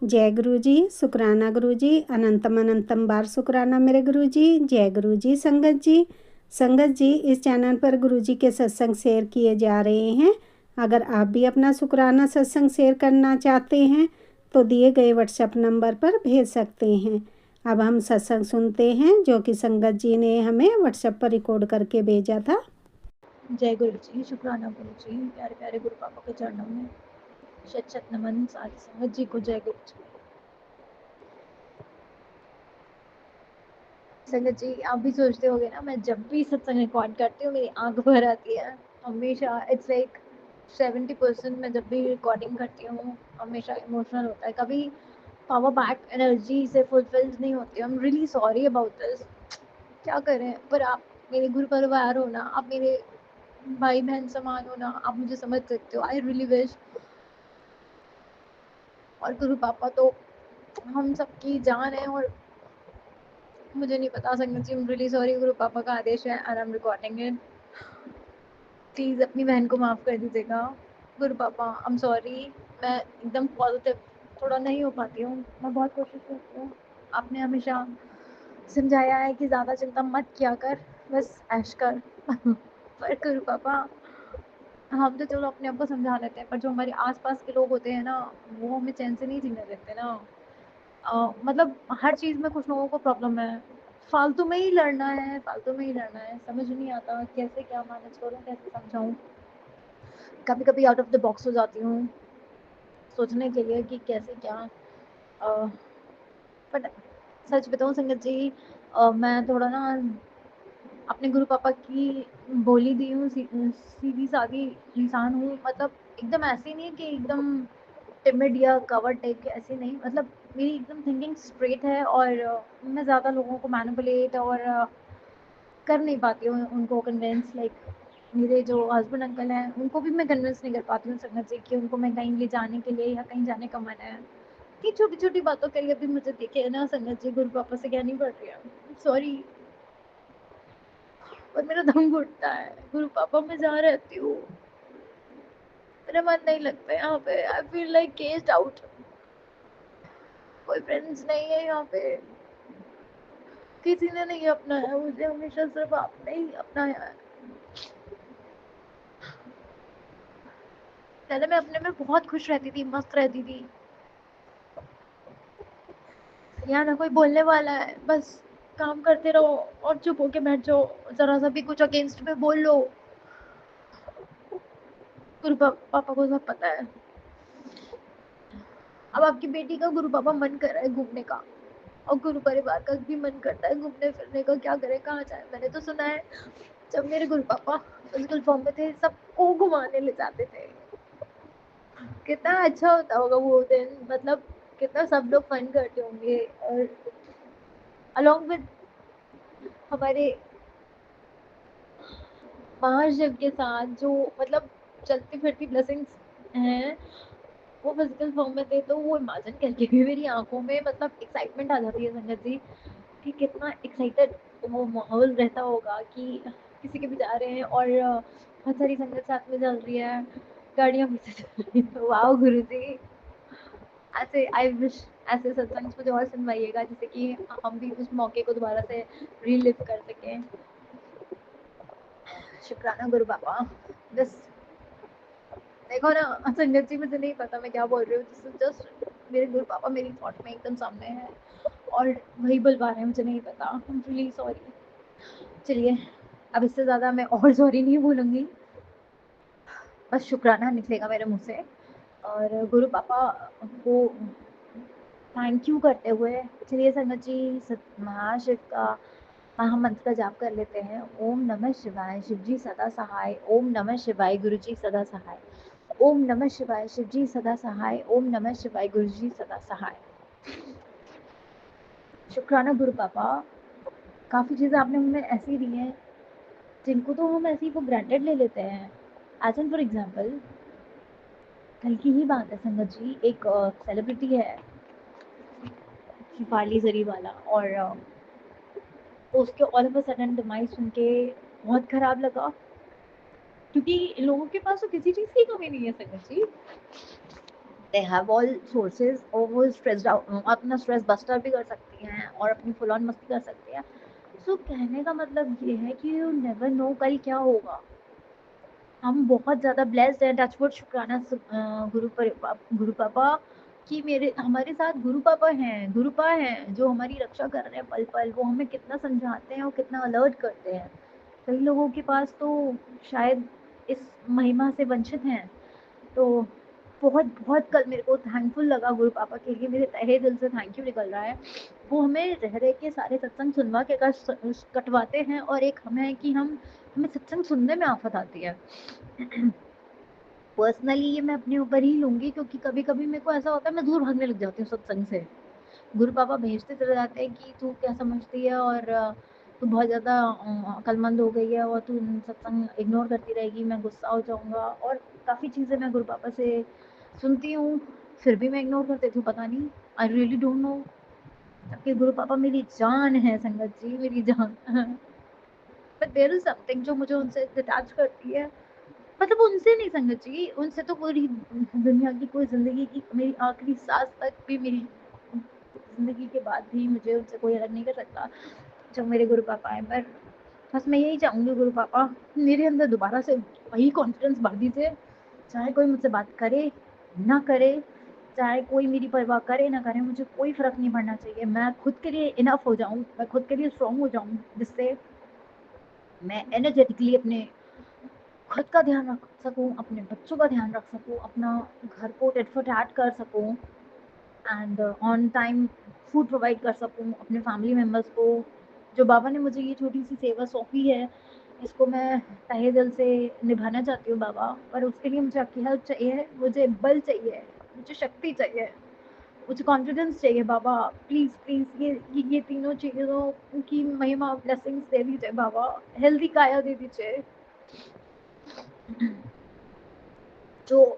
जय गुरु जी, शुक्राना गुरु जी, अनंतम अनंतम बार शुक्राना मेरे गुरु जी। जय गुरु जी। संगत जी इस चैनल पर गुरु जी के सत्संग शेयर किए जा रहे हैं। अगर आप भी अपना शुक्राना सत्संग शेयर करना चाहते हैं तो दिए गए व्हाट्सएप नंबर पर भेज सकते हैं। अब हम सत्संग सुनते हैं जो कि संगत जी ने हमें व्हाट्सएप पर रिकॉर्ड करके भेजा था। जय गुरु जी, शुक्राना गुरु जी। प्यारे प्यारे गुरु पापा के चरणों में शत शत नमन। सारी संगत जी को जय गुरु जी। संगत जी, आप भी सोचते होंगे ना, मैं जब भी सत्संग रिकॉर्ड करती हूँ मेरी आंख भर आती है हमेशा। इट्स लाइक 70% मैं जब भी रिकॉर्डिंग करती हूँ हमेशा इमोशनल होता है। कभी पावर बैक एनर्जी से फुलफिल्ड नहीं होती। आई am really sorry about this. क्या करें, पर आप मेरे गुरु परिवार हो ना, आप मेरे भाई बहन समान हो ना, आप मुझे समझ सकते हो। I really wish. और गुरु पापा तो हम सबकी जान है। और मुझे नहीं पता संगत जी, रियली सॉरी। गुरु पापा का आदेश है और I am recording it. Please अपनी बहन को माफ कर दीजिएगा। गुरु पापा आई एम सॉरी। मैं एकदम पॉजिटिव थोड़ा नहीं हो पाती हूँ। मैं बहुत कोशिश करती हूँ। आपने हमेशा समझाया है कि ज्यादा चिंता मत किया कर, बस ऐश कर। पर गुरु पापा, हम तो चलो अपने आप को समझा लेते हैं, पर जो हमारे आसपास के लोग होते हैं ना, वो हमें चैन से नहीं जीने देते ना। मतलब हर चीज़ में कुछ लोगों को प्रॉब्लम है। फालतू में ही लड़ना है, फालतू में ही लड़ना है। समझ नहीं आता कैसे क्या मैनेज करूँ, कैसे समझाऊँ। कभी कभी आउट ऑफ द बॉक्स हो जाती हूँ सोचने के लिए कि कैसे क्या। बट सच बताऊँ संगत जी, मैं थोड़ा ना अपने गुरु पापा की बोली दी हूँ सीधी सादी इंसान हूँ। मतलब एकदम ऐसी नहीं कि एकदम टिमिड या कवर टाइप के, ऐसे नहीं। मतलब मेरी एकदम थिंकिंग स्ट्रेट है। और मैं ज़्यादा लोगों को मैनिपुलेट और कर नहीं पाती हूँ उनको कन्विंस। लाइक मेरे जो हस्बैंड अंकल हैं उनको भी मैं कन्विंस नहीं कर पाती हूँ संगत जी कि उनको मैं कहीं ले जाने के लिए या कहीं जाने का मन है। ये छोटी छोटी बातों के लिए भी मुझे देखे ना संगत जी, गुरु पापा से कहनी पड़ रही है। सॉरी। और मेरा दम घुटता है गुरु पापा, मैं जहाँ रहती हूँ मेरा मन नहीं लगता यहाँ पे। I feel like केस्ड out. कोई फ्रेंड्स नहीं है यहाँ पे, किसी ने नहीं अपनाया मुझे, हमेशा सिर्फ आपने ही अपनाया है। पहले मैं अपने में बहुत खुश रहती थी, मस्त रहती थी। यहाँ ना कोई बोलने वाला है, बस काम करते रहो और चुप होके बैठ जाओ। जरा सा भी कुछ अगेंस्ट में बोल लो, गुरु पापा को सब पता है। अब आपकी बेटी का गुरु पापा मन कर रहा है घूमने का, और गुरु परिवार का भी मन करता है घूमने फिरने का। क्या करे, कहाँ जाए। मैंने तो सुना है जब मेरे गुरु पापा फिजिकल फॉर्म में थे सबको घुमाने ले जाते थे। कितना अच्छा होता होगा वो दिन। मतलब कितना सब लोग फन करते होंगे। और अलॉन्ग विद हमारे महाशिव के साथ जो मतलब चलती फिरती ब्लेसिंग्स हैं, वो फिजिकल फॉर्म में थे। तो वो इमेजिन करके भी मेरी आंखों में मतलब एक्साइटमेंट आ जाती है संगत जी कि कितना एक्साइटेड वो माहौल रहता होगा कि किसी के भी जा रहे हैं और बहुत सारी संगत साथ में चल रही है, गाड़ियां पीछे चल रही है। वाह गुरु जी, ऐसे आई विश ऐसे सत्संग मुझे और सुनवाइएगा जिससे कि हम भी उस मौके को दोबारा से रीलिव कर सकें। शुक्राना गुरु बाबा। बस देखो ना संगत जी, मुझे नहीं पता मैं क्या बोल रही हूँ। जस्ट मेरे गुरु पापा मेरी थॉट में एकदम सामने है और वही बुलवा रहे हैं। मुझे नहीं पता, आई एम रियली सॉरी। चलिए, अब इससे ज़्यादा मैं और सॉरी नहीं बोलूँगी, बस शुक्राना निकलेगा मेरे मुँह से। और गुरु पापा को थैंक यू करते हुए चलिए संगत जी महाशिव का महामंत्र का जाप कर लेते हैं। ओम नमः शिवाय, शिव जी सदा सहाय। ओम नमः शिवाय, गुरु जी सदा सहाय। ओम नमः शिवाय, शिव जी सदा सहाय। ओम नमः शिवाय, गुरु जी सदा सहाय। शुक्राना गुरु पापा, काफ़ी चीज़ें आपने हमें ऐसी दी हैं जिनको तो हम ऐसे ही वो ग्रांटेड ले लेते हैं। एज एन फॉर एग्जाम्पल, कल की ही बात है संगत जी, एक सेलिब्रिटी है शिफाली जरीवाला, और उसके all of a sudden demise सुन के बहुत खराब लगा। क्योंकि लोगों के पास तो किसी चीज़ की कमी नहीं है संगत जी। दे हैव ऑल सोर्सेज और वो स्ट्रेस्ड आउट अपना स्ट्रेस बस्टर भी कर सकती हैं और अपनी फुल ऑन मस्ती कर सकती हैं। सो कहने का मतलब ये है कि यू नेवर नो कल क्या होगा। हम बहुत ज़्यादा ब्लेस्ड हैं, टचवुड, शुक्राना गुरु पापा कि मेरे हमारे साथ गुरु पापा हैं, गुरुपा हैं जो हमारी रक्षा कर रहे हैं पल पल। वो हमें कितना समझाते हैं और कितना अलर्ट करते हैं। कई लोगों के पास तो शायद इस महिमा से वंचित हैं। तो बहुत बहुत कल मेरे को थैंकफुल लगा गुरु पापा के लिए, मेरे तहे दिल से थैंक यू निकल रहा है। वो हमें रह रह के सारे सत्संग सुनवा के कटवाते हैं और एक हमें है कि हमें सत्संग सुनने में आफत आती है। पर्सनली ये मैं अपने ऊपर ही लूंगी क्योंकि कभी कभी मेरे को ऐसा होता है मैं दूर भागने लग जाती हूँ सत्संग से। गुरु पापा भेजते चले जाते हैं कि तू क्या समझती है और तू बहुत ज़्यादा अक्लमंद हो गई है और तू सत्संग इग्नोर करती रहेगी, मैं गुस्सा हो जाऊँगा। और काफ़ी चीज़ें मैं गुरु पापा से सुनती हूँ, फिर भी मैं इग्नोर कर देती हूँ, पता नहीं, आई रियली डोंट नो। जबकि गुरु पापा मेरी जान है संगत जी, मेरी जान। बट देयर इज समथिंग जो मुझे उनसे डिटैच करती है। मतलब उनसे नहीं संगत जी, उनसे तो पूरी दुनिया की कोई ज़िंदगी की मेरी आखिरी सांस तक भी, मेरी ज़िंदगी के बाद भी मुझे उनसे कोई अलग नहीं कर सकता जो मेरे गुरु पापा हैं। पर बस मैं यही चाहूँगी गुरु पापा मेरे अंदर दोबारा से वही कॉन्फिडेंस भर दीजिए। चाहे कोई मुझसे बात करे ना करे, चाहे कोई मेरी परवाह करे ना करे, मुझे कोई फ़र्क नहीं पड़ना चाहिए। मैं खुद के लिए इनफ हो जाऊँ, मैं खुद के लिए स्ट्रॉन्ग हो जाऊँ, जिससे मैं एनर्जेटिकली अपने खुद का ध्यान रख सकूँ, अपने बच्चों का ध्यान रख सकूँ, अपना घर को टिट फॉर टैट कर सकूँ and on time food provide कर सकूँ अपने फैमिली मेम्बर्स को। जो बाबा ने मुझे ये छोटी सी सेवा सौंपी है, इसको मैं तहे दिल से निभाना चाहती हूँ बाबा। पर उसके लिए मुझे आपकी हेल्प चाहिए, मुझे बल चाहिए, मुझे शक्ति चाहिए, मुझे कॉन्फिडेंस चाहिए बाबा। प्लीज़ प्लीज़ ये तीनों चीज़ों की महिमा ब्लेसिंग्स दे दीजिए बाबा। हेल्दी काया दे दीजिए। जो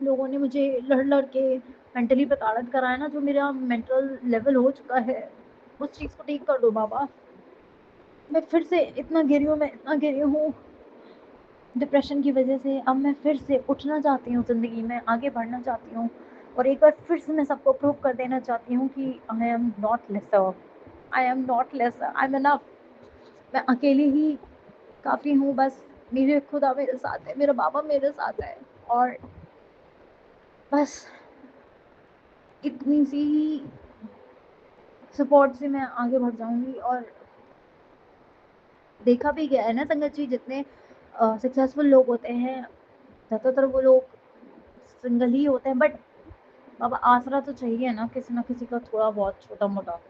लोगों ने मुझे लड़ लड़ के मेंटली प्रताड़ित कराया ना, जो मेरा मेंटल लेवल हो चुका है, उस चीज़ को ठीक कर दो बाबा। मैं फिर से इतना गिरी हूँ डिप्रेशन की वजह से। अब मैं फिर से उठना चाहती हूँ ज़िंदगी में, आगे बढ़ना चाहती हूँ और एक बार फिर से मैं सबको प्रूव कर देना चाहती हूँ कि I am not lesser, I am not lesser, I am enough. मैं अकेली ही काफ़ी हूँ, बस मेरे खुदा मेरे साथ है, मेरा बाबा मेरे साथ है। और बस इतनी सी सपोर्ट से मैं आगे बढ़ जाऊंगी। और देखा भी गया है ना संगत जी, जितने सक्सेसफुल लोग होते हैं ज़्यादातर वो लोग सिंगल ही होते हैं। बट बाबा आसरा तो चाहिए ना किसी का, थोड़ा बहुत छोटा मोटा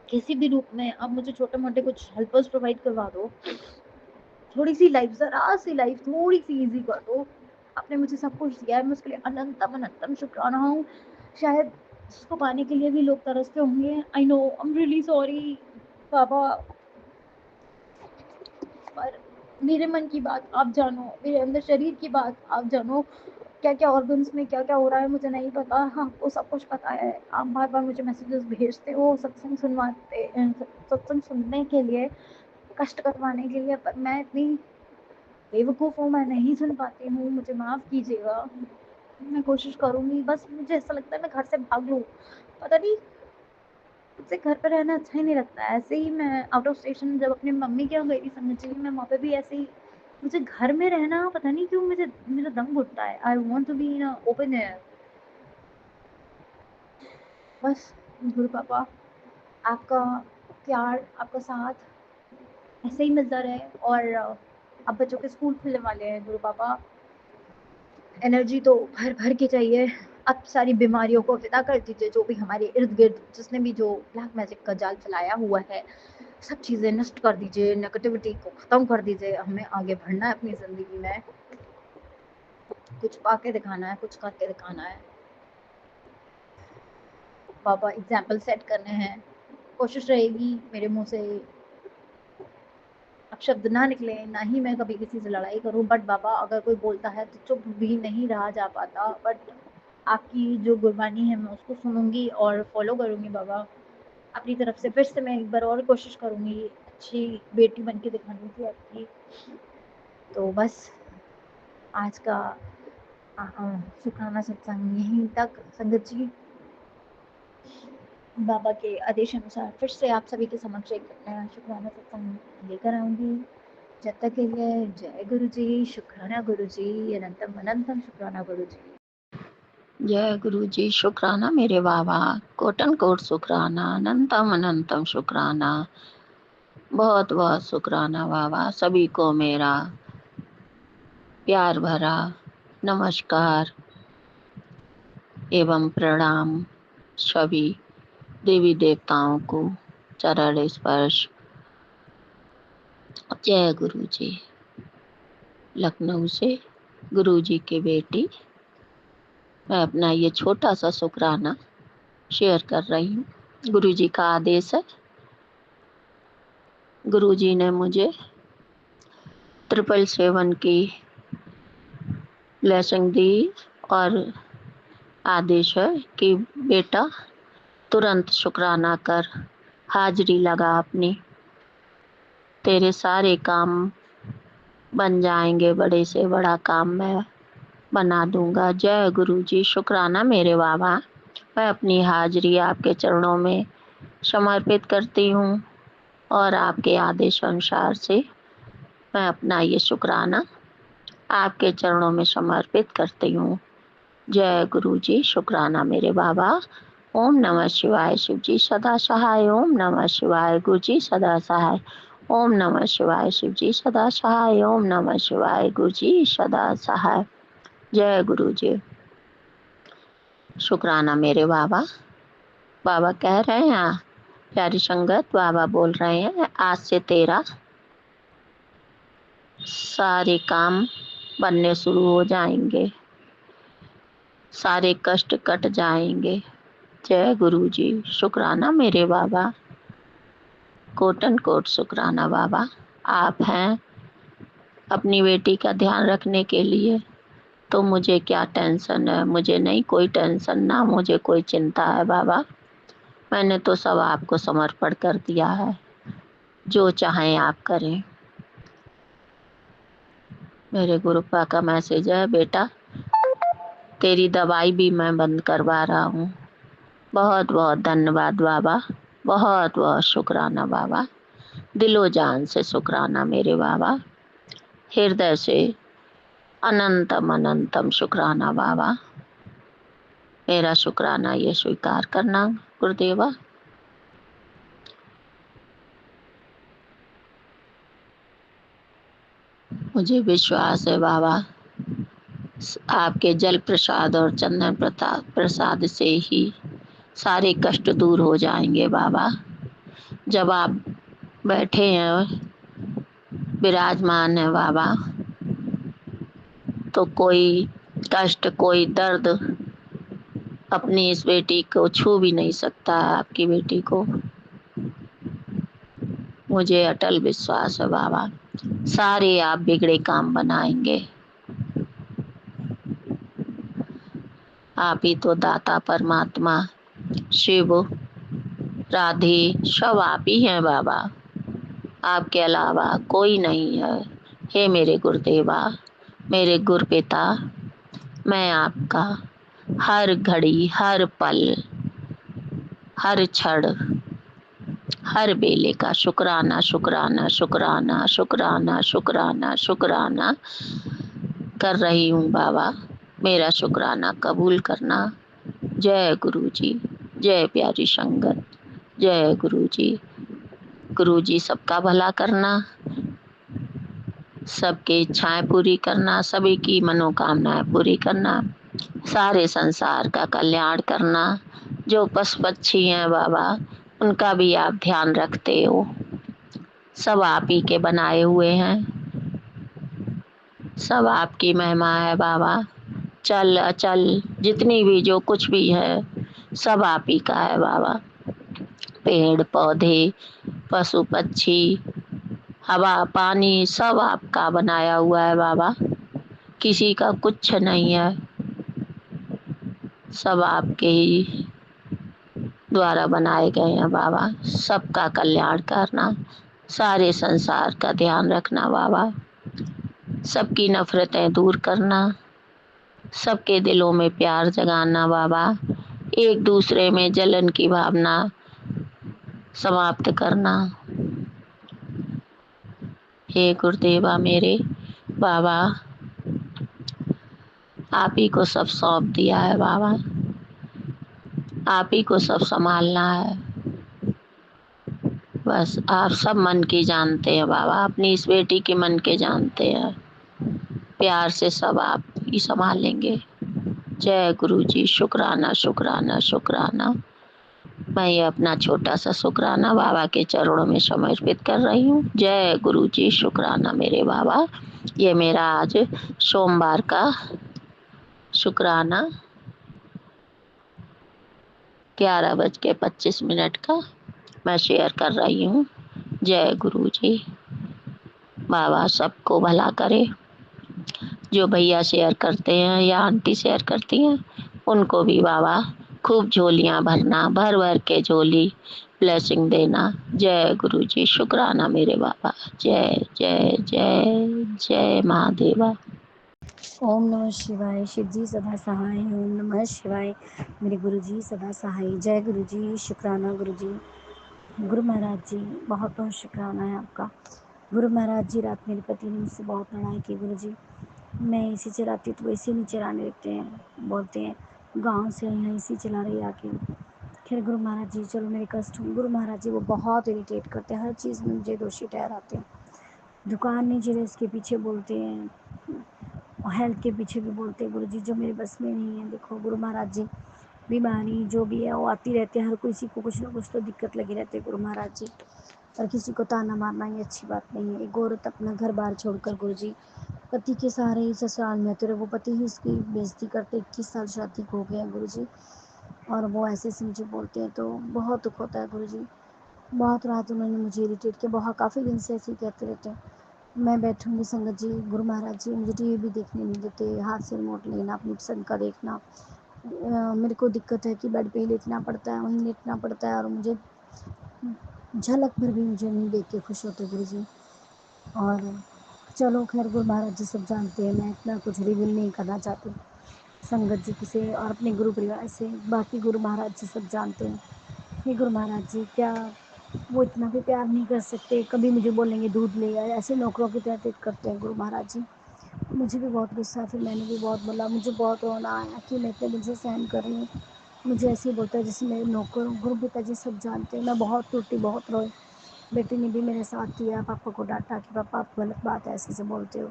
किसी भी रूप में। अब मुझे छोटे मोटे कुछ हेल्पर्स प्रोवाइड करवा दो, थोड़ी सी लाइफ, जरा सी लाइफ थोड़ी सी इजी कर दो। आपने मुझे सब कुछ दिया है, मैं उसके लिए अनंतम अनंतम शुक्राना हूँ। शायद जिसको पाने के लिए भी लोग तरसते होंगे, I know, I am really sorry बाबा। पर मेरे मन की बात आप जानो, मेरे अंदर शरीर की बात आप जानो। क्या क्या ऑर्गन्स में क्या क्या हो रहा है मुझे नहीं पता, आपको सब कुछ पता है। आप बार बार मुझे मैसेजेस भेजते हो सत्संग सुनने के लिए, कष्ट करवाने के लिए, पर मैं इतनी बेवकूफ़ हूँ, मैं नहीं सुन पाती हूँ, मुझे माफ़ कीजिएगा। मैं कोशिश करूँगी, बस मुझे ऐसा लगता है मैं घर से भाग लूँ। पता नहीं, मुझसे घर पे रहना अच्छा ही नहीं लगता है। ऐसे ही मैं आउट ऑफ स्टेशन जब अपनी मम्मी के यहाँ गई थी समझ लीजिए, मैं वहाँ पे भी ऐसे ही, मुझे घर में रहना पता नहीं क्यों मुझे मेरा दम घुटता है। I want to be in a open air. बस गुरु पापा आपका प्यार, आपका साथ ऐसे ही मिलता रहे। और अब बच्चों के स्कूल खुलने वाले हैं गुरु पापा, एनर्जी तो भर भर के चाहिए। अब सारी बीमारियों को विदा कर दीजिए, जो भी हमारे इर्द गिर्द जिसने भी जो ब्लैक मैजिक का जाल फैलाया हुआ है, सब चीज़ें नष्ट कर दीजिए, नेगेटिविटी को ख़त्म कर दीजिए। हमें आगे बढ़ना है अपनी ज़िंदगी में, कुछ पाके दिखाना है, कुछ करके दिखाना है बाबा। एग्जाम्पल सेट करने हैं। कोशिश रहेगी मेरे मुंह से अब शब्द ना निकले, ना ही मैं कभी किसी से लड़ाई करूं। बट बाबा अगर कोई बोलता है तो चुप भी नहीं रहा जा पाता। बट आपकी जो गुरबानी है मैं उसको सुनूंगी और फॉलो करूंगी बाबा। अपनी तरफ से फिर से मैं एक बार और कोशिश करूंगी अच्छी बेटी बन के दिखाने की आपकी। तो बस आज का शुक्राना सत्संग यहीं तक संगत जी। बाबा के आदेश अनुसार फिर से आप सभी के समक्ष एक नया शुक्राना सत्संग लेकर आऊंगी। जब तक के लिए जय गुरु जी, शुक्राना गुरु जी, अनंतम अनंतम शुक्राना गुरु जी। जय गुरु जी, शुक्राना मेरे बाबा, कोटन कोट शुक्राना, अनंतम अनंतम शुक्राना, बहुत बहुत शुक्राना बाबा। सभी को मेरा प्यार भरा नमस्कार एवं प्रणाम। सभी देवी देवताओं को चरण स्पर्श। जय गुरु जी। लखनऊ से गुरु जी की बेटी मैं अपना ये छोटा सा शुक्राना शेयर कर रही हूँ। गुरु जी का आदेश है। गुरु जी ने मुझे 777 की ब्लेसिंग दी और आदेश है कि बेटा तुरंत शुक्राना कर, हाजिरी लगा अपनी, तेरे सारे काम बन जाएंगे, बड़े से बड़ा काम मैं बना दूंगा। जय गुरु जी, शुक्राना मेरे बाबा। मैं अपनी हाजिरी आपके चरणों में समर्पित करती हूँ और आपके आदेश अनुसार से मैं अपना ये शुक्राना आपके चरणों में समर्पित करती हूँ। जय गुरु जी, शुक्राना मेरे बाबा। ओम नमः शिवाय। शिव जी सदा सहाय। ओम नमः शिवाय। गुरु जी सदा सहाय। ओम नमः शिवाय। शिव जी सदा सहाय। ओम नमः शिवाय। गुरु जी सदा सहाय। जय गुरु जी, शुक्राना मेरे बाबा। बाबा कह रहे हैं, प्यारी संगत, बाबा बोल रहे हैं, आज से तेरा सारे काम बनने शुरू हो जाएंगे, सारे कष्ट कट जाएंगे। जय गुरु जी, शुक्राना मेरे बाबा। कोटन कोट शुक्राना बाबा। आप हैं अपनी बेटी का ध्यान रखने के लिए, तो मुझे क्या टेंशन है। मुझे नहीं कोई टेंशन, ना मुझे कोई चिंता है बाबा। मैंने तो सब आपको समर्पण कर दिया है, जो चाहें आप करें। मेरे गुरुपा का मैसेज है, बेटा तेरी दवाई भी मैं बंद करवा रहा हूँ। बहुत बहुत धन्यवाद बाबा, बहुत बहुत शुक्राना बाबा, दिलो जान से शुक्राना मेरे बाबा, हृदय से अनंतम अनंतम शुक्राना बाबा। मेरा शुक्राना ये स्वीकार करना गुरुदेवा। मुझे विश्वास है बाबा, आपके जल प्रसाद और चंदन प्रसाद से ही सारे कष्ट दूर हो जाएंगे बाबा। जब आप बैठे हैं, विराजमान है बाबा, तो कोई कष्ट, कोई दर्द अपनी इस बेटी को छू भी नहीं सकता, आपकी बेटी को। मुझे अटल विश्वास है बाबा, सारे आप बिगड़े काम बनाएंगे। आप ही तो दाता, परमात्मा, शिव, राधे सब आप ही हैं बाबा। आपके अलावा कोई नहीं है। हे मेरे गुरुदेवा, मेरे गुरुपिता, मैं आपका हर घड़ी, हर पल, हर क्षण, हर बेले का शुक्राना शुक्राना शुक्राना शुक्राना शुक्राना शुक्राना कर रही हूँ बाबा। मेरा शुक्राना कबूल करना। जय गुरु जी, जय प्यारी संगत, जय गुरु जी। गुरु जी सबका भला करना, सबकी इच्छाएं पूरी करना, सभी की मनोकामनाएं पूरी करना, सारे संसार का कल्याण करना। जो पशु पक्षी हैं बाबा, उनका भी आप ध्यान रखते हो। सब आप ही के बनाए हुए हैं, सब आपकी महिमा है बाबा। चल अचल जितनी भी जो कुछ भी है, सब आप ही का है बाबा। पेड़ पौधे, पशु पक्षी, हवा पानी, सब आपका बनाया हुआ है बाबा। किसी का कुछ नहीं है, सब आपके ही द्वारा बनाए गए हैं बाबा। सबका कल्याण करना, सारे संसार का ध्यान रखना बाबा, सबकी नफरतें दूर करना, सबके दिलों में प्यार जगाना बाबा, एक दूसरे में जलन की भावना समाप्त करना। हे गुरुदेवा मेरे बाबा, आप ही को सब सौंप दिया है बाबा, आप ही को सब संभालना है। बस आप सब मन की जानते हैं बाबा, अपनी इस बेटी के मन के जानते हैं। प्यार से सब आप ही संभालेंगे। जय गुरु जी, शुक्राना शुक्राना शुक्राना। मैं ये अपना छोटा सा शुक्राना बाबा के चरणों में समर्पित कर रही हूँ। जय गुरु जी, शुक्राना मेरे बाबा। ये मेरा आज सोमवार का शुक्राना 11:25 का मैं शेयर कर रही हूँ। जय गुरु जी। बाबा सबको भला करे। जो भैया शेयर करते हैं या आंटी शेयर करती हैं, उनको भी बाबा खूब झोलियाँ भरना, भर भर के झोली ब्लेसिंग देना। जय गुरु जी, शुक्राना मेरे बाबा। जय जय जय जय महादेवा। ओम नमः शिवाय। शिव जी सदा सहाय। ओम नमः शिवाय। मेरे गुरु जी सदा सहाय। जय गुरु जी, शुक्राना गुरु जी। गुरु महाराज जी बहुत बहुत शुक्राना है आपका। गुरु महाराज जी, रात मेरे पति ने मुझसे बहुत लड़ाई की गुरु जी। मैं इसी चलाती तो वैसे नहीं चलाने लगते हैं, बोलते हैं गांव से यहाँ इसी चला रही आके। खैर गुरु महाराज जी, चलो मेरे कष्ट हूँ। गुरु महाराज जी वो बहुत इरिटेट करते हैं, हर चीज़ में मुझे दोषी ठहराते हैं। दुकान नहीं चले इसके पीछे बोलते हैं, और हेल्थ के पीछे भी बोलते हैं गुरु जी, जो मेरे बस में नहीं है। देखो गुरु महाराज जी, बीमारी जो भी है वो आती रहती है, हर किसी को कुछ ना कुछ तो दिक्कत लगी रहती है गुरु महाराज जी। और किसी को ताना मारना ये अच्छी बात नहीं है। एक औरत अपना घर बार छोड़कर गुरु जी पति के सहारे ही ससुराल में आते रहे, वो पति ही उसकी बेइज्जती करते। 21 साल शादी को हो गया गुरु जी, और वो ऐसे से मुझे बोलते हैं तो बहुत दुख होता है गुरु जी। बहुत रात उन्होंने मुझे इरिटेट किया, बहुत काफ़ी दिन से ऐसे ही कहते रहते हैं। मैं बैठूंगी संगत जी, गुरु महाराज जी मुझे टीवी भी देखने नहीं देते, हाथ से रिमोट लेना, अपनी पसंद का देखना। मेरे को दिक्कत है कि बेड पे ही लेटना पड़ता है, वहीं लेटना पड़ता है, और मुझे झलक भर भी मुझे नहीं देख के खुश होते गुरु जी। और चलो खैर गुरु महाराज जी सब जानते हैं, मैं इतना कुछ रिवील नहीं करना चाहती संगत जी से और अपने गुरु परिवार से। बाकी गुरु महाराज जी सब जानते हैं। हे गुरु महाराज जी, क्या वो इतना भी प्यार नहीं कर सकते? कभी मुझे बोलेंगे दूध ले आए, ऐसे नौकरों की तरह ट्रीट करते हैं गुरु महाराज जी। मुझे भी बहुत गुस्सा, फिर मैंने भी बहुत बोला, मुझे बहुत रोना आया कि मैं इतने दिन से सहन कर रही हूँ। मुझे ऐसे ही बोलता है जैसे मेरे नौकर हूँ। गुरु पिताजी सब जानते हैं, मैं बहुत टूटी, बहुत रोई। बेटी ने भी मेरे साथ दिया, पापा को डांटा कि पापा आप गलत बात है ऐसे से बोलते हो।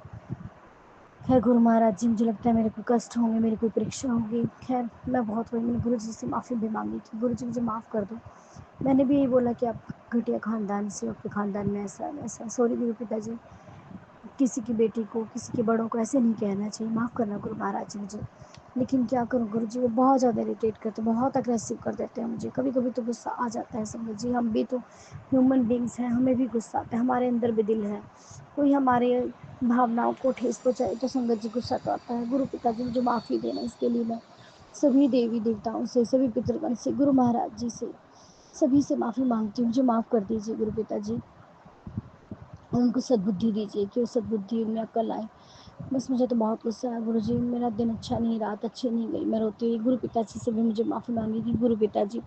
खैर गुरु महाराज जी, मुझे लगता है मेरे कोई कष्ट होंगे, मेरी कोई परीक्षा होगी। खैर मैं बहुत रोई, मैंने गुरु जी से माफ़ी भी मांगी कि गुरु जी मुझे माफ़ कर दो। मैंने भी यही बोला कि आप घटिया ख़ानदान से, आपके ख़ानदान में ऐसा वैसा। सॉरी गुरु पिताजी, किसी की बेटी को, किसी के बड़ों को ऐसे नहीं कहना चाहिए, माफ़ करना गुरु महाराज जी मुझे। लेकिन क्या करूँ गुरु जी, वो बहुत ज़्यादा इरिटेट करते हैं, बहुत अग्रेसिव कर देते हैं मुझे। कभी कभी तो गुस्सा आ जाता है संगत जी, हम भी तो ह्यूमन बींग्स हैं, हमें भी गुस्सा आता है, हमारे अंदर भी दिल है। कोई हमारे भावनाओं को ठेस पहुँचाए तो संगत जी गुस्सा तो आता है। गुरु पिताजी मुझे माफ़ी देना, इसके लिए मैं सभी देवी देवताओं से, सभी पितृगण से, गुरु महाराज जी से, सभी से माफ़ी मांगती हूँ। मुझे माफ़ कर दीजिए गुरु पिताजी, और उनको सद्बुद्धि दीजिए कि वो सद्बुद्धि उनमें अकल आए। बस मुझे तो बहुत गुस्सा है गुरु जी, मेरा दिन अच्छा नहीं, रात अच्छी नहीं गई, मैं रोती हुई गुरु पिताजी से भी मुझे माफ़ी मांगी कि गुरु पिताजी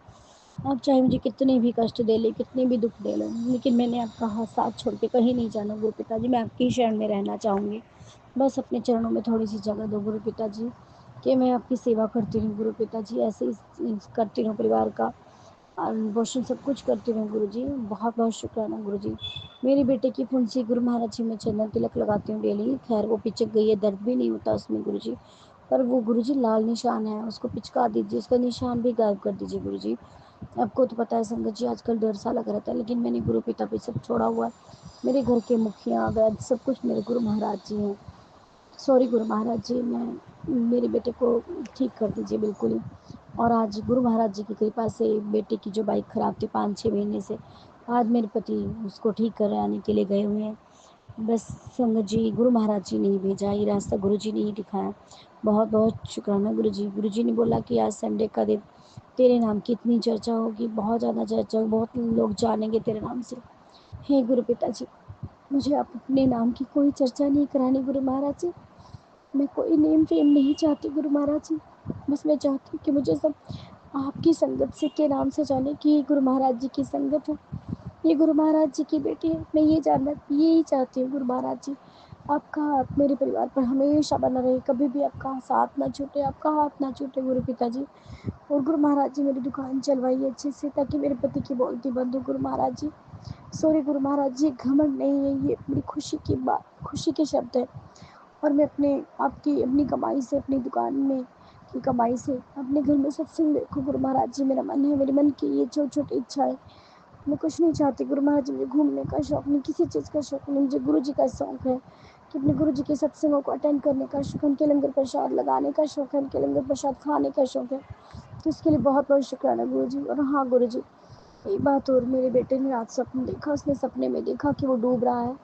आप चाहे मुझे कितने भी कष्ट दे ले, कितने भी दुख दे लो, लेकिन मैंने आपका हाथ साथ छोड़ के कहीं नहीं जाना गुरु पिताजी। मैं आपकी शरण में रहना चाहूँगी। बस अपने चरणों में थोड़ी सी जगह दो गुरु पिताजी, कि मैं आपकी सेवा करती रहूँ गुरु पिताजी, ऐसे ही करती रहूँ, परिवार का पोषण सब कुछ करती रहूँ गुरु जी। बहुत बहुत शुक्राना गुरु जी। मेरे बेटे की फुंसी गुरु महाराज जी, मैं चंदन तिलक लगाती हूँ डेली। खैर वो पिचक गई है, दर्द भी नहीं होता उसमें गुरु जी, पर वो गुरु जी लाल निशान है, उसको पिचका दीजिए, उसका निशान भी गायब कर दीजिए गुरु जी। आपको तो पता है संगत जी, आजकल डर सा लग रहता है, लेकिन मैंने गुरु पिता पे सब छोड़ा हुआ है। मेरे घर के मुखिया वैद्य सब कुछ मेरे गुरु महाराज जी हैं। सॉरी गुरु महाराज जी, मैं मेरे बेटे को ठीक कर दीजिए बिल्कुल ही। और आज गुरु महाराज जी की कृपा से बेटे की जो बाइक ख़राब थी 5-6 महीने से, आज मेरे पति उसको ठीक कराने के लिए गए हुए हैं। बस संगत जी, गुरु महाराज जी ने ही भेजा, ये रास्ता गुरु जी ने ही दिखाया। बहुत बहुत शुक्राना गुरु जी। गुरु जी ने बोला कि आज संडे का दिन तेरे नाम की इतनी चर्चा होगी, बहुत ज़्यादा चर्चा होगी, बहुत लोग जानेंगे तेरे नाम से। हे गुरु पिताजी, मुझे आप अपने नाम की कोई चर्चा नहीं करानी गुरु महाराज जी। मैं कोई नेम फेम नहीं चाहती गुरु महाराज जी, बस मैं चाहती हूँ कि मुझे सब आपकी संगत से के नाम से जाने कि ये गुरु महाराज जी की संगत है, ये गुरु महाराज जी की बेटी है। मैं ये जानना यही चाहती हूँ गुरु महाराज जी, आपका हाथ मेरे परिवार पर हमेशा बना रहे, कभी भी आपका साथ ना छूटे, आपका हाथ ना छूटे गुरु पिताजी। और गुरु महाराज जी मेरी दुकान चलवाइए अच्छे से, ताकि मेरे पति की बोलती बंद हो गुरु महाराज जी। सॉरी गुरु महाराज जी, घमंड नहीं है, ये मेरी खुशी की बात, खुशी के शब्द है। और मैं आपकी अपनी कमाई से, अपनी दुकान में की कमाई से अपने घर में सत्संग देखूं गुरु महाराज जी, मेरा मन है, मेरे मन की ये छोटी छोटी इच्छा है। मैं कुछ नहीं चाहती गुरु महाराज जी, मुझे घूमने का शौक नहीं, किसी चीज़ का शौक नहीं, मुझे गुरु जी का शौक है कि अपने गुरु जी के सत्संगों को अटेंड करने का शौक है, उनके लंगर प्रसाद लगाने का शौक है, उनके लंगर प्रसाद खाने का शौक है। तो इसके लिए बहुत बहुत शुक्राना गुरु जी। और हाँ गुरु जी, एक बात और, मेरे बेटे ने रात स्वप्न देखा, उसने सपने में देखा कि वो डूब रहा है,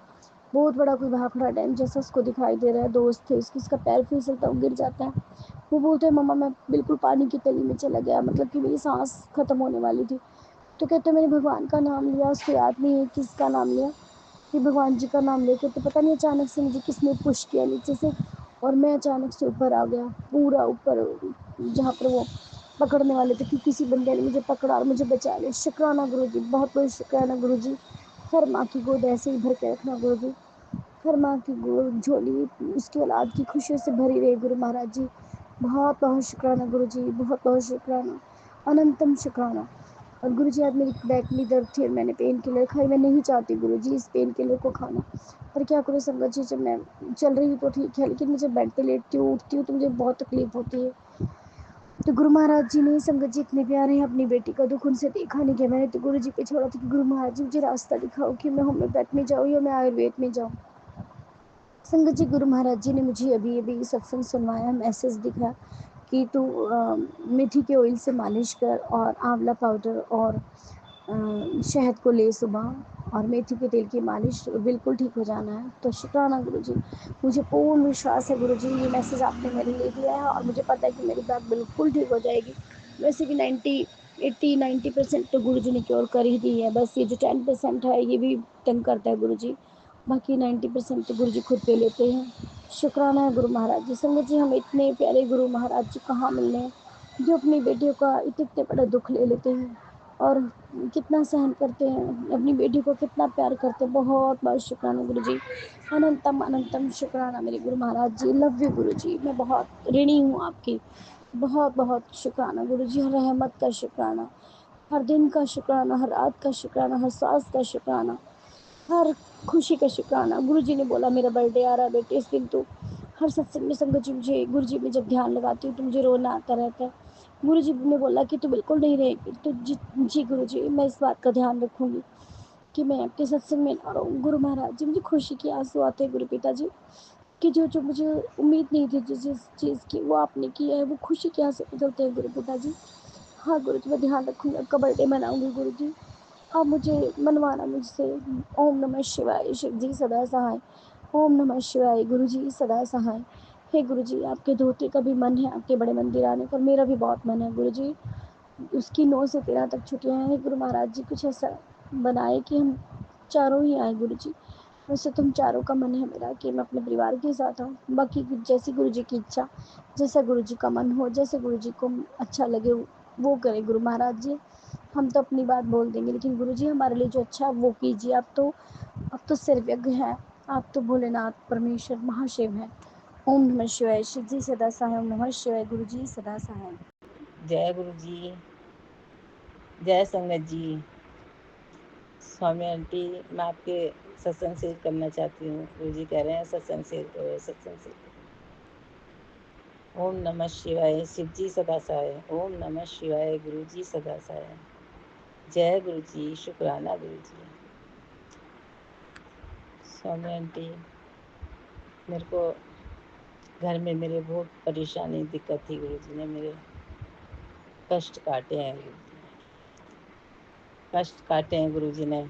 बहुत बड़ा कोई भाखड़ा डैम जैसा उसको दिखाई दे रहा है। दोस्त थे उसकी, उसका पैर फिसलता वो गिर जाता है। वो बोलते हैं मम्मा मैं बिल्कुल पानी की तली में चला गया, मतलब कि मेरी सांस खत्म होने वाली थी। तो कहते मैंने भगवान का नाम लिया, उसको याद नहीं है किसका नाम लिया, कि भगवान जी का नाम लेके तो पता नहीं अचानक से मुझे किसने पुश किया नीचे से, और मैं अचानक से ऊपर आ गया, पूरा ऊपर, जहाँ पर वो पकड़ने वाले थे कि किसी बंदे ने मुझे पकड़ा और मुझे बचा लिया। शुक्राना गुरु जी, बहुत बहुत शुक्राना गुरु जी। हर माँ की गोद ऐसे ही भर के रखना गुरु जी, हर माँ की गोद झोली उसकी औलाद की खुशियों से भरी रहे गुरु महाराज जी। बहुत बहुत शुक्राना गुरु जी, बहुत बहुत शुक्राना, अनंतम शुक्राना। और गुरु जी आज मेरी बैक में दर्द थी और मैंने पेन किलर खाई, मैं नहीं चाहती गुरु जी इस पेन किलर को खाना, पर क्या करूँ संगत जी, जब मैं चल रही हूँ तो ठीक है, लेकिन मुझे बेड पे लेटती हूँ, उठती हूँ तो मुझे बहुत तकलीफ होती है। तो गुरु महाराज जी ने, संगत जी इतने प्यारे हैं, अपनी बेटी का दुख उनसे देखा नहीं गया, मैंने तो गुरु जी पे छोड़ा था कि गुरु महाराज जी मुझे रास्ता दिखाओ कि मैं होम्योपैथ में जाऊँ या मैं आयुर्वेद में जाऊँ। संगत जी गुरु महाराज जी ने मुझे अभी अभी सत्संग सुनवाया, मैसेज दिखा कि तू मेथी के ऑयल से मालिश कर और आंवला पाउडर और शहद को ले सुबह, और मेथी के तेल की मालिश, बिल्कुल ठीक हो जाना है। तो शुक्राना गुरु जी, मुझे पूर्ण विश्वास है गुरु जी, ये मैसेज आपने मेरे लिए दिया है और मुझे पता है कि मेरी बात बिल्कुल ठीक हो जाएगी। वैसे भी 90% तो गुरु जी ने क्योर कर ही दी है, बस ये जो 10% है ये भी तंग करता है गुरु जी, बाकी 90% तो गुरु जी खुद पे लेते हैं। शुक्राना है गुरु महाराज जी। संगत जी हमें इतने प्यारे गुरु महाराज जी कहाँ मिलने हैं, जो अपनी बेटियों का इतने बड़ा दुख ले लेते हैं और कितना सहन करते हैं, अपनी बेटी को कितना प्यार करते हैं। बहुत बहुत शुक्राना गुरु जी, अनंतम अनंतम शुक्राना मेरे गुरु महाराज जी। लव यू गुरु जी, मैं बहुत ऋणी हूँ आपकी, बहुत बहुत शुक्राना गुरु जी। हर रहमत का शुक्राना, हर दिन का शुक्राना, हर रात का शुक्राना, हर सांस का शुक्राना, हर खुशी का शुक्राना। गुरु जी ने बोला मेरा बर्थडे आ रहा है बेटे, इस दिन तो हर सत्संग में संगत जी मुझे, गुरु जी में जब ध्यान लगाती हूँ तो मुझे रोना आता रहता है। गुरु जी ने बोला कि तू बिल्कुल नहीं रहेगी, तो जी गुरु जी मैं इस बात का ध्यान रखूँगी कि मैं आपके सत्संग में ना रहूँ। गुरु महाराज जी मुझे खुशी के आंसू आते हैं गुरु पिताजी, कि जो जो मुझे उम्मीद नहीं थी जिस जिस चीज़ की वो आपने किया है, वो खुशी के आंसू निकलते हैं गुरु पिताजी। हाँ गुरु जी मैं ध्यान रखूँगी, आपका बर्थडे मनाऊँगी गुरु जी, आप मुझे मनवाना मुझसे। ओम नमः शिवाय, शिव जी सदा सहाय। ओम नमः शिवाय, गुरु जी सदा सहाय। हे गुरु जी आपके धोते का भी मन है आपके बड़े मंदिर आने पर, मेरा भी बहुत मन है गुरु जी, उसकी 9 से 13 तक छुट्टियाँ हैं। गुरु महाराज जी कुछ ऐसा बनाए कि हम चारों ही आए गुरु जी, वैसे तुम चारों का मन है मेरा कि मैं अपने परिवार के साथ आऊँ, बाकी जैसी गुरु जी की इच्छा, जैसा गुरु जी का मन हो, जैसे गुरु जी को अच्छा लगे वो करे गुरु महाराज जी। हम तो अपनी बात बोल देंगे, लेकिन गुरु जी हमारे लिए जो अच्छा है वो कीजिए। आप तो सर्वज्ञ हैं, आप तो भोलेनाथ परमेश्वर महाशिव हैं। ओम नमः शिवाय, शिव जी सदा सहाय। ओम नमः शिवाय, गुरु जी सदा सहाय। जय गुरु जी, जय संगत जी। स्वामी आंटी मैं आपके सत्संग शेयर करना चाहती हूँ। गुरु जी कह रहे हैं सत्संग शेयर करो, सत्संग शेयर करो। ओम नमः शिवाय, शिव जी सदा सहाय। ओम नमः शिवाय, गुरु जी सदा सहाय। जय गुरु जी, शुक्राना गुरु जी। स्वामी आंटी मेरे को घर में मेरे बहुत परेशानी दिक्कत थी, गुरु जी ने मेरे कष्ट काटे हैं, गुरु जी ने कष्ट काटे हैं। गुरु जी ने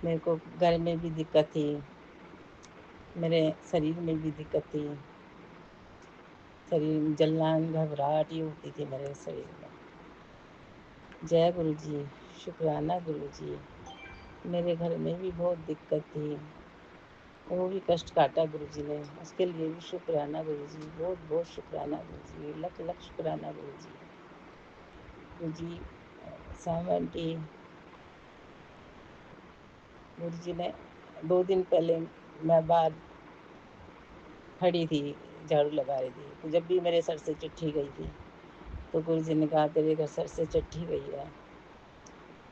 मेरे को घर में भी दिक्कत थी, मेरे शरीर में भी दिक्कत थी, शरीर में जलन घबराहट ही होती थी मेरे शरीर में। जय गुरु जी, शुक्राना गुरु जी। मेरे घर में भी बहुत दिक्कत थी, वो भी कष्ट काटा गुरु जी ने, उसके लिए भी शुक्राना गुरु जी, बहुत बहुत शुक्राना गुरु जी, लख लख शुक्राना गुरु जी। गुरु जी सामंती गुरु जी ने 2 दिन पहले मैं बाहर खड़ी थी, झाड़ू लगा रही थी, तो जब भी मेरे सर से चिट्ठी गई थी तो गुरु जी ने कहा तेरे घर सर से चिट्ठी गई है।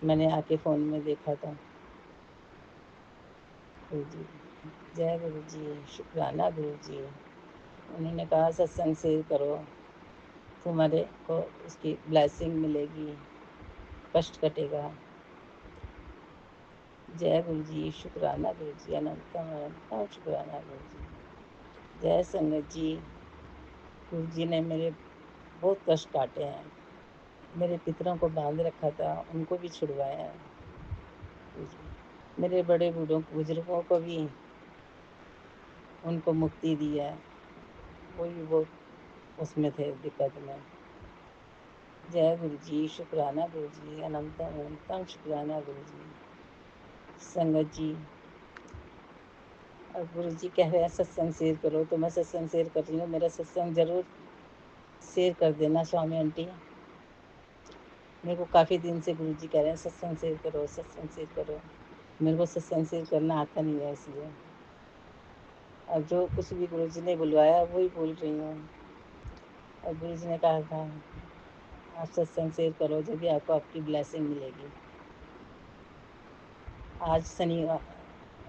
मैंने आके फ़ोन में देखा था। गुरु जी जय गुरु जी, शुक्राना गुरु जी। उन्होंने कहा सत्संग से करो, तुम्हारे को उसकी ब्लेसिंग मिलेगी, कष्ट कटेगा। जय गुरु जी, शुक्राना गुरु जी, अनंतम अनंतम शुक्राना गुरु जी। जय संगत जी, गुरु जी ने मेरे बहुत कष्ट काटे हैं, मेरे पितरों को बांध रखा था, उनको भी छुड़वाया है गुरु जी। मेरे बड़े बूढ़ों बुजुर्गों को भी उनको मुक्ति दी है, वो भी बहुत उसमें थे दिक्कत में। जय गुरु जी, शुक्राना गुरु जी, अनंतम अनंतम शुक्राना गुरु जी। संगत जी और गुरु जी कह रहे हैं सत्संग शेयर करो, तो मैं सत्संग शेयर कर रही हूँ। मेरा सत्संग ज़रूर शेयर कर देना स्वामी आंटी। मेरे को काफ़ी दिन से गुरु जी कह रहे हैं सत्संग शेयर करो, सत्संग शेयर करो। मेरे को सत्संग शेयर करना आता नहीं है, इसलिए अब जो कुछ भी गुरु जी ने बुलवाया वही बोल रही हूँ। और गुरु जी ने कहा था आप सत्संग शेयर करो, जब भी आपको आपकी ब्लेसिंग मिलेगी।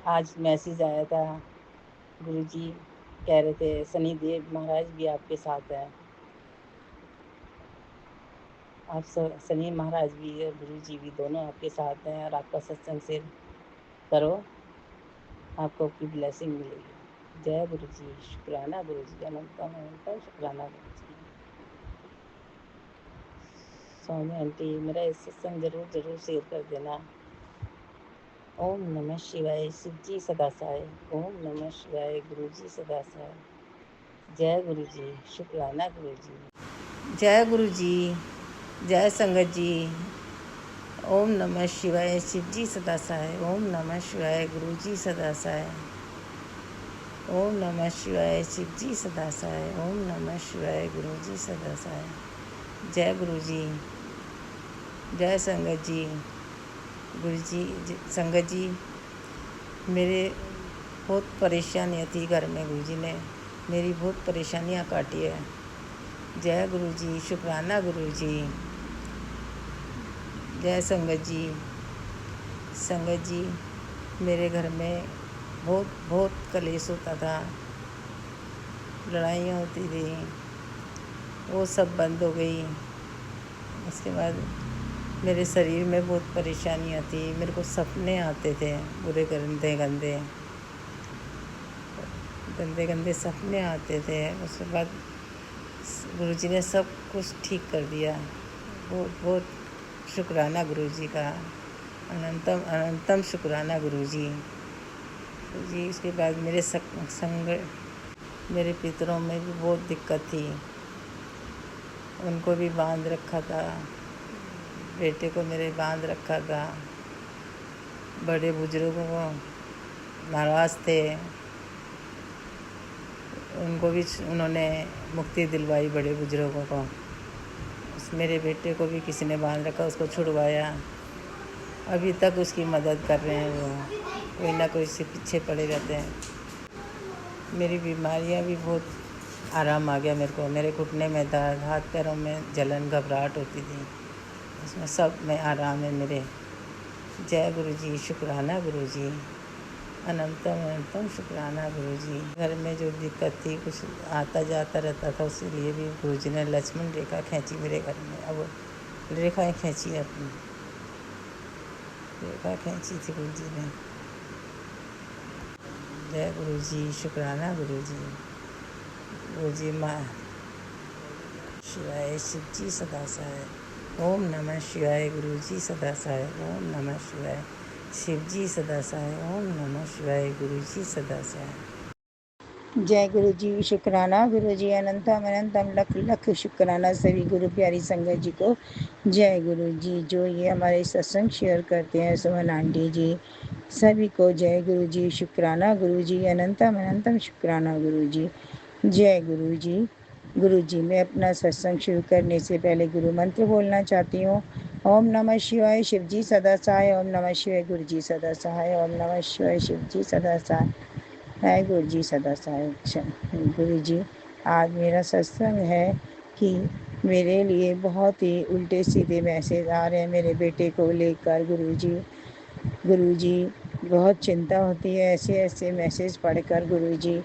आज मैसेज आया था, गुरु जी कह रहे थे शनिदेव महाराज भी आपके साथ हैं। आप शनि महाराज भी और गुरु जी भी दोनों आपके साथ हैं, और आपका सत्संग शेयर करो, आपको आपकी ब्लेसिंग मिलेगी। जय गुरु जी, शुक्राना गुरु जी, अनंतम अनंतम शुक्राना गुरु जी। स्वामी आंटी मेरा इस सत्संग जरूर जरूर शेयर कर देना। ओम नमः शिवाय, शिव जी सदा सहाय। ओम नमः शिवाय, गुरु जी सदा सहाय। जय गुरु जी, शुक्राना गुरु जी। जय गुरु जी, जय संगत जी। ओम नमः शिवाय, शिव जी सदा सहाय। ओम नमः शिवाय, गुरु जी सदा सहाय। ओम नमः शिवाय, शिव जी सदा सहाय। ओम नमः शिवाय, गुरु जी सदा सहाय। जय गुरु जी, जय संगत जी। गुरु जी संगत जी, मेरे बहुत परेशानियाँ थी घर में, गुरु जी ने मेरी बहुत परेशानियाँ काटी है। जय गुरु जी, शुक्राना गुरु जी। जय संगत जी। संगत जी, मेरे घर में बहुत बहुत कलेश होता था, लड़ाइयाँ होती थी, वो सब बंद हो गई। उसके बाद मेरे शरीर में बहुत परेशानियाँ थी, मेरे को सपने आते थे बुरे गंदे गंदे गंदे गंदे सपने आते थे। उसके बाद गुरु जी ने सब कुछ ठीक कर दिया। बहुत बहुत शुक्राना गुरु जी का, अनंतम अनंतम शुक्राना गुरु जी। उसके बाद मेरे पितरों में भी बहुत दिक्कत थी, उनको भी बांध रखा था, बेटे को मेरे बांध रखा था। बड़े बुजुर्गों को नाराज़ थे, उनको भी उन्होंने मुक्ति दिलवाई, बड़े बुजुर्गों को। मेरे बेटे को भी किसी ने बांध रखा, उसको छुड़वाया। अभी तक उसकी मदद कर रहे हैं, वो कोई ना कोई से पीछे पड़े रहते हैं। मेरी बीमारियां भी बहुत आराम आ गया मेरे को। मेरे घुटने में दर्द, हाथ पैरों में जलन, घबराहट होती थी, उसमें सब में आराम है मेरे। जय गुरु जी, शुक्राना गुरु जी, अनंतम अनंतम शुक्राना गुरु जी। घर में जो दिक्कत थी, कुछ आता जाता रहता था, उसके लिए भी गुरु जी ने लक्ष्मण रेखा खींची मेरे घर में। अब रेखाएं खींची, अपनी रेखा खींची थी गुरु जी ने। जय गुरु जी, शुक्राना गुरु जी। गुरु जी माँ शिवाय, शिव जी सदा सहाय। ओम नमः शिवाय, गुरु जी सदा सहाय। ओम नमः शिवाय, शिव जी सदा सहाय। ओम नमः शिवाय, गुरु जी सदा सहाय। जय गुरु जी, शुक्राना गुरु जी, अनंतम अनंतम लख लख शुक्राना सभी गुरु प्यारी संगत जी को। जय गुरु जी। जो ये हमारे सत्संग शेयर करते हैं, सुमन आंटी जी, सभी को जय गुरु जी, शुक्राना गुरु जी, अनंतम अनंतम शुक्राना गुरु जी। जय गुरु जी। गुरु जी, मैं अपना सत्संग शुरू करने से पहले गुरु मंत्र बोलना चाहती हूँ। ओम नमः शिवाय, शिव जी सदा सहाय। ओम नमः शिवाय, गुरु जी सदा सहाय। ओम नमः शिवाय, शिव जी सदा सहाय। है गुरु जी सदा सहाय। गुरु जी, आज मेरा सत्संग है कि मेरे लिए बहुत ही उल्टे सीधे मैसेज आ रहे हैं मेरे बेटे को लेकर। गुरु जी बहुत चिंता होती है ऐसे ऐसे मैसेज पढ़कर। गुरु जी,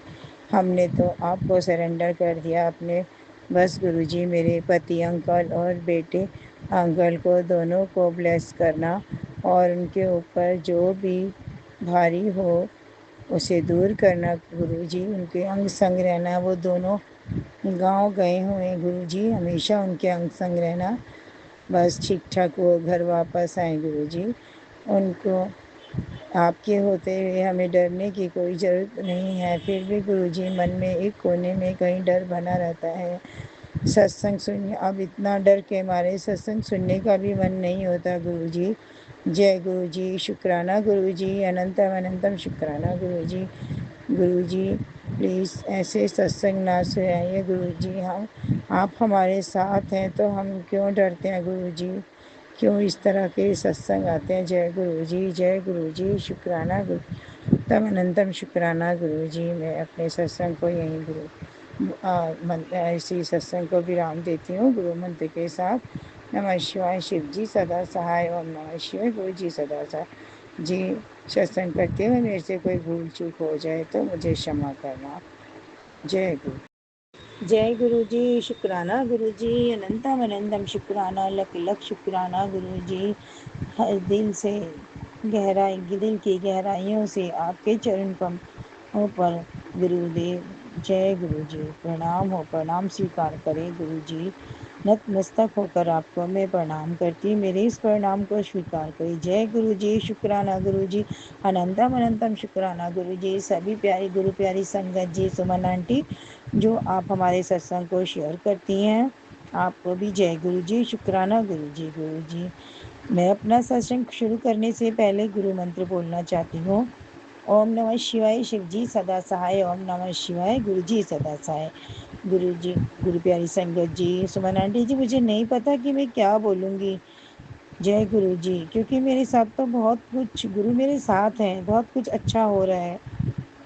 हमने तो आपको सरेंडर कर दिया अपने। बस गुरु जी, मेरे पति अंकल और बेटे अंकल को दोनों को ब्लेस करना और उनके ऊपर जो भी भारी हो उसे दूर करना गुरु जी। उनके अंग संग रहना। वो दोनों गांव गए हुए गुरु जी, हमेशा उनके अंग संग रहना। बस ठीक ठाक वो घर वापस आए गुरु जी। उनको आपके होते हुए हमें डरने की कोई ज़रूरत नहीं है। फिर भी गुरुजी, मन में एक कोने में कहीं डर बना रहता है। सत्संग सुनने, अब इतना डर के मारे सत्संग सुनने का भी मन नहीं होता गुरुजी। जय गुरुजी, शुक्राना गुरुजी, अनंतम अनंतम शुक्राना गुरुजी। गुरुजी, प्लीज़ ऐसे सत्संग ना सुनाइए गुरुजी। हम आप हमारे साथ हैं तो हम क्यों डरते हैं गुरुजी? क्यों इस तरह के सत्संग आते हैं? जय गुरु जी, जय गुरु जी, शुक्राना गुरु, तम अनंतम शुक्राना गुरु जी। मैं अपने सत्संग को यहीं इसी सत्संग को विराम देती हूँ गुरु मंत्र के साथ। नमः शिवाय, शिव जी सदा सहाय। ओम नमः शिवाय, गुरु जी सदा सहाय। जी, सत्संग करते हुए मेरे से कोई भूल चूक हो जाए तो मुझे क्षमा करना। जय गुरु। जय गुरु जी, शुक्राना गुरु जी, अनंतम अनंतम शुक्राना, लख लख शुक्राना गुरु जी। हर दिल की गहराइयों से आपके चरण कमलों पर गुरुदेव, जय गुरु जी। प्रणाम स्वीकार करें गुरु जी। नतमस्तक होकर आपको मैं प्रणाम करती, मेरे इस प्रणाम को स्वीकार करें। जय गुरु जी, शुक्राना गुरु जी, अनंतम अनंतम शुक्राना गुरु जी। सभी प्यारी गुरु प्यारी संगत जी, सुमन आंटी जो आप हमारे सत्संग को शेयर करती हैं, आपको भी जय गुरु जी, शुक्राना गुरु जी। गुरु जी, मैं अपना सत्संग शुरू करने से पहले गुरु मंत्र बोलना चाहती हूँ। ओम नमः शिवाय, शिव जी सदा सहाय। ओम नमः शिवाय, गुरु जी सदा सहाय। गुरु जी, गुरु प्यारी संगत जी, सुमन आंटी जी, मुझे नहीं पता कि मैं क्या बोलूँगी। जय गुरु जी, क्योंकि मेरे साथ तो बहुत कुछ, गुरु मेरे साथ हैं, बहुत कुछ अच्छा हो रहा है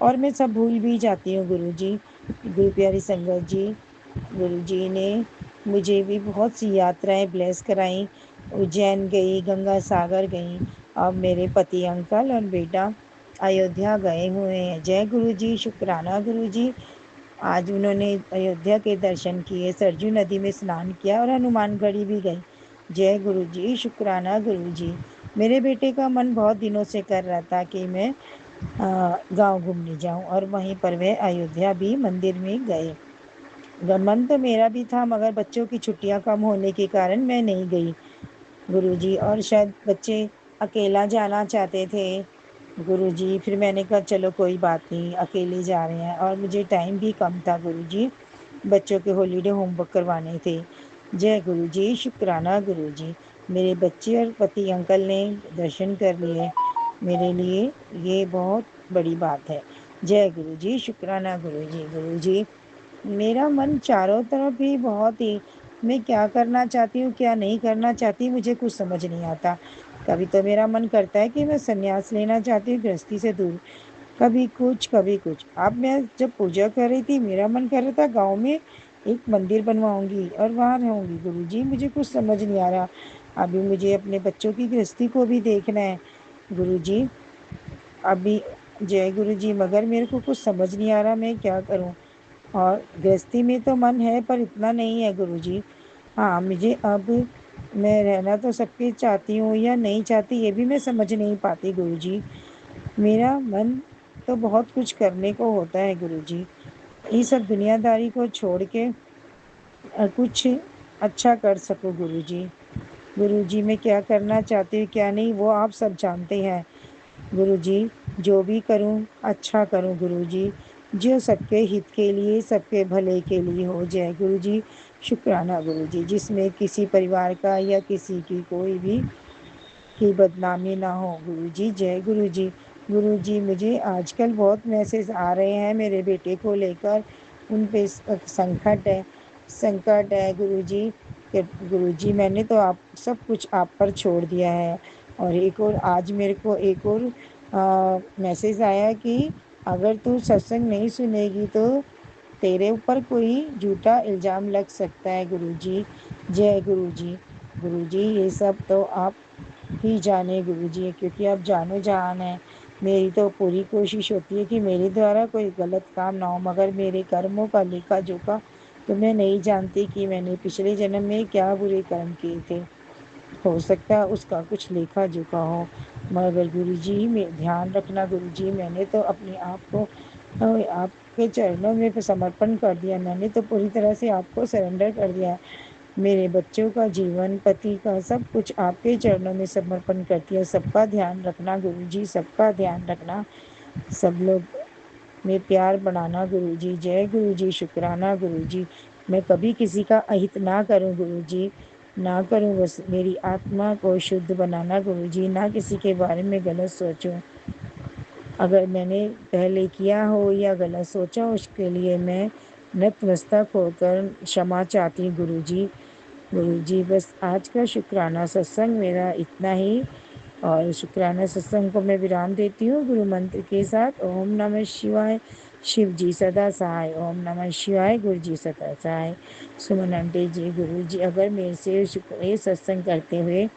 और मैं सब भूल भी जाती हूँ गुरु जी। गुरु प्यारी संगत जी, गुरु जी ने मुझे भी बहुत सी यात्राएं ब्लेस कराई। उज्जैन गई, गंगा सागर गई। अब मेरे पति अंकल और बेटा अयोध्या गए हुए हैं। जय गुरु जी, शुक्राना गुरु जी। आज उन्होंने अयोध्या के दर्शन किए, सरजू नदी में स्नान किया और हनुमानगढ़ी भी गई। जय गुरु जी, शुक्राना गुरु जी। मेरे बेटे का मन बहुत दिनों से कर रहा था कि मैं गांव घूमने जाऊं और वहीं पर वह अयोध्या भी मंदिर में गए। मन तो मेरा भी था, मगर बच्चों की छुट्टियां कम होने के कारण मैं नहीं गई गुरुजी। और शायद बच्चे अकेला जाना चाहते थे गुरुजी। फिर मैंने कहा चलो कोई बात नहीं, अकेले जा रहे हैं और मुझे टाइम भी कम था गुरुजी, बच्चों के हॉलीडे होमवर्क करवाने थे। जय गुरुजी, शुक्राना गुरुजी। मेरे बच्चे और पति अंकल ने दर्शन कर लिए, मेरे लिए ये बहुत बड़ी बात है। जय गुरुजी, शुक्राना गुरुजी। गुरुजी, मेरा मन चारों तरफ ही बहुत ही, मैं क्या करना चाहती हूँ क्या नहीं करना चाहती मुझे कुछ समझ नहीं आता। कभी तो मेरा मन करता है कि मैं संन्यास लेना चाहती हूँ गृहस्थी से दूर, कभी कुछ कभी कुछ। अब मैं जब पूजा कर रही थी, मेरा मन कर रहा था गांव में एक मंदिर बनवाऊंगी और वहाँ रहूंगी। गुरुजी, मुझे कुछ समझ नहीं आ रहा। अभी मुझे अपने बच्चों की गृहस्थी को भी देखना है गुरुजी। अभी जय गुरुजी, मगर मेरे को कुछ समझ नहीं आ रहा मैं क्या करूँ। और गृहस्थी में तो मन है पर इतना नहीं है गुरुजी। हाँ, मुझे अब, मैं रहना तो सबके चाहती हूँ या नहीं चाहती ये भी मैं समझ नहीं पाती गुरुजी। मेरा मन तो बहुत कुछ करने को होता है गुरुजी, ये सब दुनियादारी को छोड़ के कुछ अच्छा कर सकूं गुरुजी। गुरुजी, मैं क्या करना चाहती हूँ क्या नहीं वो आप सब जानते हैं गुरुजी। जो भी करूँ अच्छा करूँ गुरुजी, जो सबके हित के लिए सबके भले के लिए हो। जय गुरुजी, शुक्राना गुरुजी। जिसमें किसी परिवार का या किसी की कोई भी की बदनामी ना हो गुरुजी। जय गुरुजी, गुरुजी मुझे आजकल बहुत मैसेज आ रहे हैं मेरे बेटे को लेकर, उन पे संकट है गुरुजी। गुरुजी मैंने तो आप सब कुछ आप पर छोड़ दिया है। और एक और आज मेरे को एक और मैसेज आया कि अगर तू सत्संग नहीं सुनेगी तो तेरे ऊपर कोई झूठा इल्ज़ाम लग सकता है गुरुजी। जय गुरुजी। गुरुजी ये सब तो आप ही जाने गुरुजी, क्योंकि आप जानो जहान है। मेरी तो पूरी कोशिश होती है कि मेरे द्वारा कोई गलत काम ना हो, मगर मेरे कर्मों का लेखा जोखा तो मैं नहीं जानती कि मैंने पिछले जन्म में क्या बुरे कर्म किए थे। हो सकता है उसका कुछ लेखा जोखा हो, मगर गुरुजी में ध्यान रखना गुरुजी, मैंने तो अपने आप को आपके चरणों में समर्पण कर दिया। मैंने तो पूरी तरह से आपको सरेंडर कर दिया। मेरे बच्चों का जीवन, पति का सब कुछ आपके चरणों में समर्पण करती है। सबका ध्यान रखना गुरुजी, सबका ध्यान रखना। सब लोग में प्यार बढ़ाना गुरुजी। जय गुरुजी। शुक्राना गुरुजी। मैं कभी किसी का अहित ना करूं गुरुजी, ना करूं। बस मेरी आत्मा को शुद्ध बनाना गुरुजी, ना किसी के बारे में गलत सोचूं। अगर मैंने पहले किया हो या गलत सोचा उसके लिए मैं नतमस्तक होकर क्षमा चाहती हूँ गुरुजी। गुरुजी बस आज का शुक्राना सत्संग मेरा इतना ही, और शुक्राना सत्संग को मैं विराम देती हूँ गुरु मंत्र के साथ। ओम नमः शिवाय। शिव जी सदा सहाय। ओम नमः शिवाय। गुरु जी सदा सहाय। सुमन आंटी जी, गुरु जी अगर मेरे से ये सत्संग करते हुए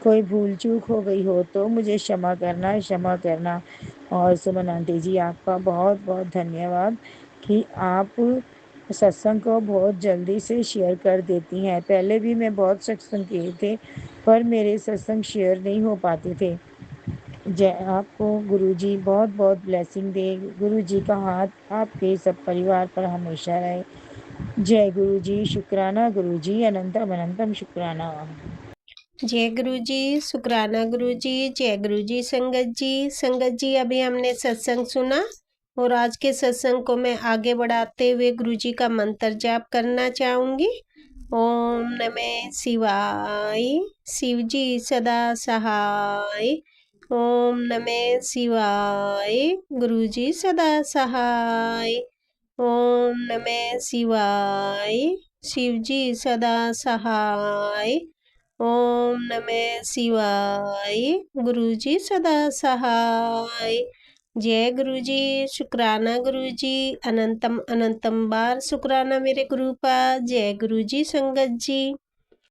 कोई भूल चूक हो गई हो तो मुझे क्षमा करना, क्षमा करना। और सुमन आंटी जी आपका बहुत बहुत धन्यवाद कि आप सत्संग को बहुत जल्दी से शेयर कर देती हैं। पहले भी मैं बहुत सत्संग किए थे पर मेरे सत्संग शेयर नहीं हो पाते थे। जय आपको गुरुजी बहुत बहुत ब्लेसिंग दे। गुरुजी का हाथ आपके सब परिवार पर हमेशा रहे। जय गुरुजी। शुक्राना गुरुजी। अनंतम अनंतम शुक्राना। जय गुरु जी। शुक्राना गुरु जी। जय गुरु जी। संगत जी, संगत जी अभी हमने सत्संग सुना और आज के सत्संग को मैं आगे बढ़ाते हुए गुरु जी का मंत्र जाप करना चाहूँगी। ओम नमः शिवाय। शिव जी सदा सहाय। ओम नमः शिवाय। गुरु जी सदा सहाय। ओम नमः शिवाय। शिव जी सदा सहाय। ओम नमः शिवाय। गुरु जी सदा सहाय। जय गुरु जी। शुक्राना गुरु जी। अनंतम अनंतम बार शुक्राना मेरे गुरु का। जय गुरु जी। संगत जी।